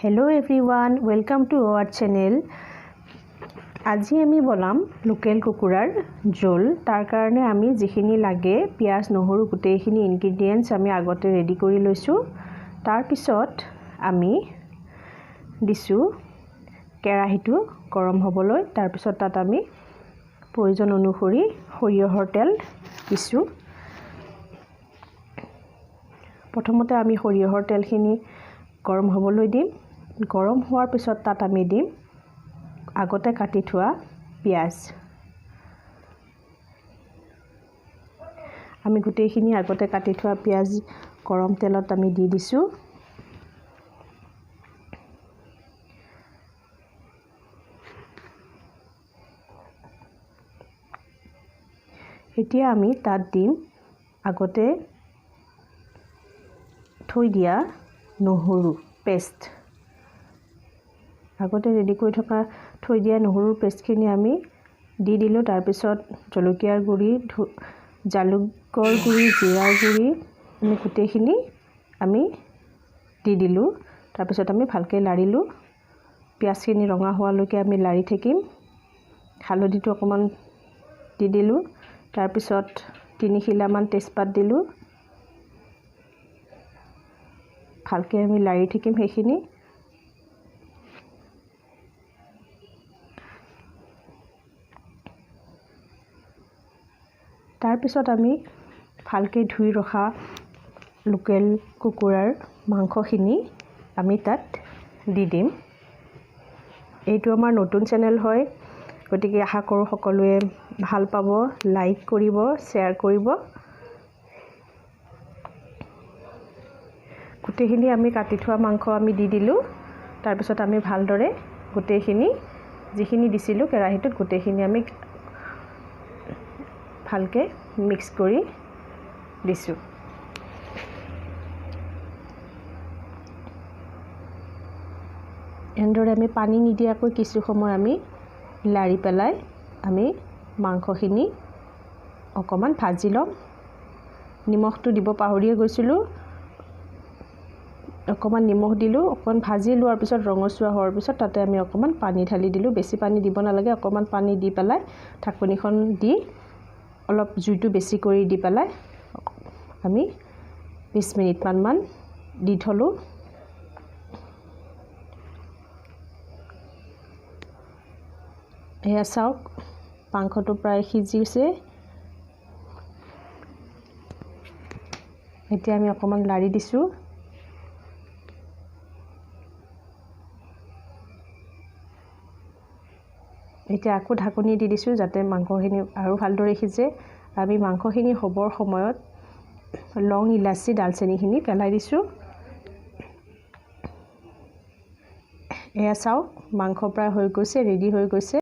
Hello everyone, welcome to our channel. আজি আমি বনাম লোকেল কুকুৰাৰ জোল। তাৰ কাৰণে আমি যিখিনি লাগে পিয়াজ নহৰু গুটেইখিনি ইনগ্ৰেডিয়েন্টস আমি আগতে ৰেডি কৰি লৈছো। তাৰ পিছত আমি দিছো কেৰাহীটো গৰম হ'বলৈ। তাৰ পিছত তাত আমি প্ৰয়োজন অনুসৰি সৰিয়হৰ তেল দিছো। প্ৰথমতে আমি সৰিয়হৰ তেলখিনি গৰম হ'বলৈ দিম। গৰম হোৱাৰ পিছত তাত আমি দিম আগতে কাটি থোৱা পিয়াজ। আমি গুটেইখিনি আগতে কাটি থোৱা পিয়াজ গৰম তেলত আমি দি দিছো। এতিয়া আমি তাত দিম আগতে থৈ দিয়া নহৰু পেষ্ট। আগতে ৰেডি কৰি থকা থৈ দিয়া নহৰুৰ পেষ্টখিনি আমি দি দিলো। তাৰ পিছত জলকীয়াৰ গুড়ি, জালুকৰ গুড়ি, জিৰাৰ গুড়ি আমি গুটেইখিনি আমি দি দিলো। তাৰ পিছত আমি ভালকৈ লাৰিলো। পিয়াজখিনি ৰঙা হোৱালৈকে আমি লাৰি থাকিম। হালধিটো অকমান দি দিলো। তাৰ পিছত 3 খিলামান তেজপাত দিলো। ভালকৈ আমি লাৰি থাকিম সেইখিনি। তাৰ পিছত আমি ভালকৈ ধুই ৰখা লোকেল কুকুৰাৰ মাংসখিনি আমি তাত দি দিম। এইটো আমাৰ নতুন চেনেল হয়, গতিকে আশা কৰোঁ সকলোৱে ভাল পাব, লাইক কৰিব, শ্বেয়াৰ কৰিব। গোটেইখিনি আমি কাটি থোৱা মাংস আমি দি দিলো। তাৰ পিছত আমি ভালদৰে গোটেইখিনি যিখিনি দিছিলো কেৰাহীটোত গোটেইখিনি আমি ভালকৈ মিক্স কৰি দিছো। এনেদৰে আমি পানী নিদিয়াকৈ কিছু সময় আমি লাৰি পেলাই আমি মাংসখিনি অকমান ভাজি লম। নিমখটো দিব পাহৰিয়ে গৈছিলো। অকমান নিমখ দিলো। অকমান ভাজি লোৱাৰ পিছত ৰঙচুৱা হোৱাৰ পিছত তাতে আমি অকমান পানী ঢালি দিলো। বেছি পানী দিব নালাগে, অকমান পানী দি পেলাই ঢাকনিখন দি অলপ জুইটো বেছি কৰি দি পেলাই আমি 20 মিনিটমান দি থলো। এয়া চাওক মাংসটো প্ৰায় সিজিছে। এতিয়া আমি অকমান লাৰি দিছো। এতিয়া আকৌ ঢাকনি দি দিছো যাতে মাংসখিনি আৰু ভালদৰে সিজে। আমি মাংসখিনি হ'বৰ সময়ত লং, ইলাচি, ডালচেনিখিনি পেলাই দিছো। এয়া চাওক মাংস প্ৰায় হৈ গৈছে, ৰেডি হৈ গৈছে।